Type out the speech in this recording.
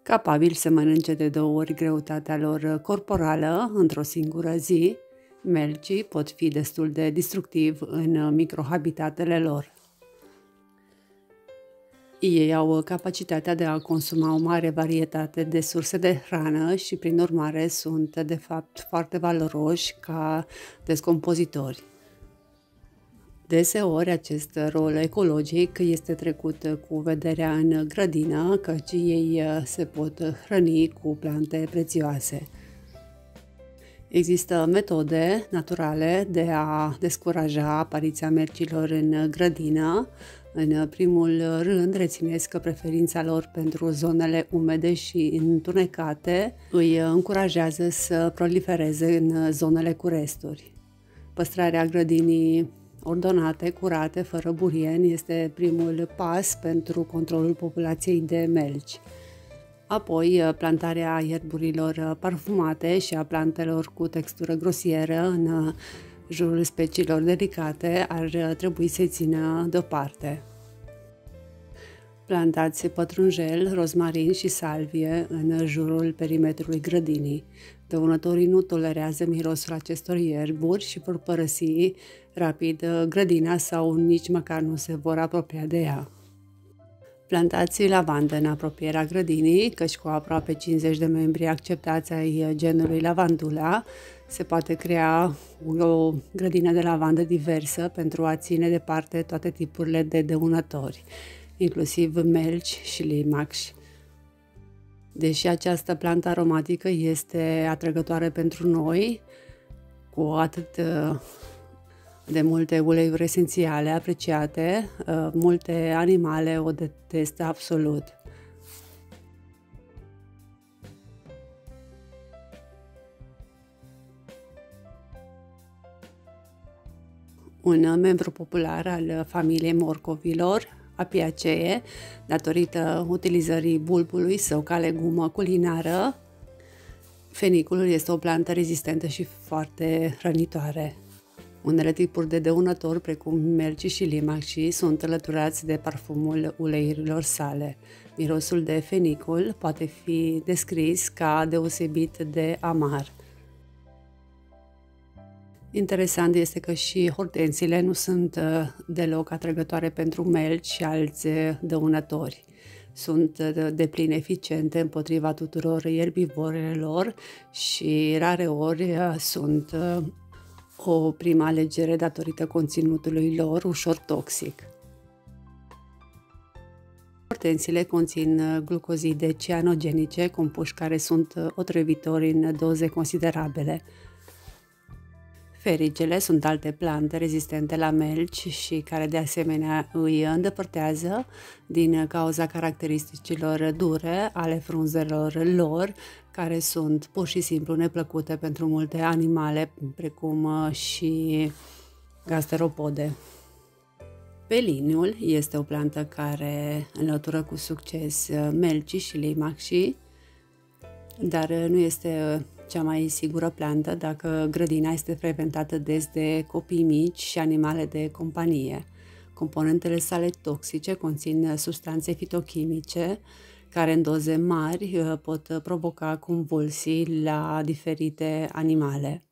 Capabili să mănânce de 2 ori greutatea lor corporală într-o singură zi, melcii pot fi destul de destructivi în microhabitatele lor. Ei au capacitatea de a consuma o mare varietate de surse de hrană și, prin urmare, sunt, de fapt, foarte valoroși ca descompozitori. Deseori, acest rol ecologic este trecut cu vederea în grădină, căci ei se pot hrăni cu plante prețioase. Există metode naturale de a descuraja apariția melcilor în grădină. În primul rând, rețineți că preferința lor pentru zonele umede și întunecate îi încurajează să prolifereze în zonele cu resturi. Păstrarea grădinii ordonate, curate, fără burieni, este primul pas pentru controlul populației de melci. Apoi, plantarea ierburilor parfumate și a plantelor cu textură grosieră în jurul speciilor delicate ar trebui să-i țină deoparte. Plantați pătrunjel, rozmarin și salvie în jurul perimetrului grădinii. Dăunătorii nu tolerează mirosul acestor ierburi și vor părăsi rapid grădina sau nici măcar nu se vor apropia de ea. Plantați lavandă în apropierea grădinii, căci cu aproape 50 de membri acceptați ai genului Lavandula se poate crea o grădină de lavandă diversă pentru a ține departe toate tipurile de dăunători, inclusiv melci și limaci. Deși această plantă aromatică este atrăgătoare pentru noi, cu atât de multe uleiuri esențiale apreciate, multe animale o detestă absolut. Un membru popular al familiei morcovilor, Apiaceae, datorită utilizării bulbului său ca legumă culinară, feniculul este o plantă rezistentă și foarte hrănitoare. Unele tipuri de dăunători, precum melcii și limacii, sunt alăturați de parfumul uleiurilor sale. Mirosul de fenicul poate fi descris ca deosebit de amar. Interesant este că și hortensiile nu sunt deloc atrăgătoare pentru melci și alți dăunători. Sunt deplin eficiente împotriva tuturor ierbivorelor și rareori sunt o primă alegere datorită conținutului lor ușor toxic. Hortensiile conțin glucozide cianogenice, compuși care sunt otrăvitori în doze considerabile. Fericele sunt alte plante rezistente la melci și care de asemenea îi îndepărtează din cauza caracteristicilor dure ale frunzelor lor, care sunt pur și simplu neplăcute pentru multe animale, precum și gasteropode. Peliniul este o plantă care înlătură cu succes melcii și limacii, dar nu este cea mai sigură plantă dacă grădina este frecventată des de copii mici și animale de companie. Componentele sale toxice conțin substanțe fitochimice care în doze mari pot provoca convulsii la diferite animale.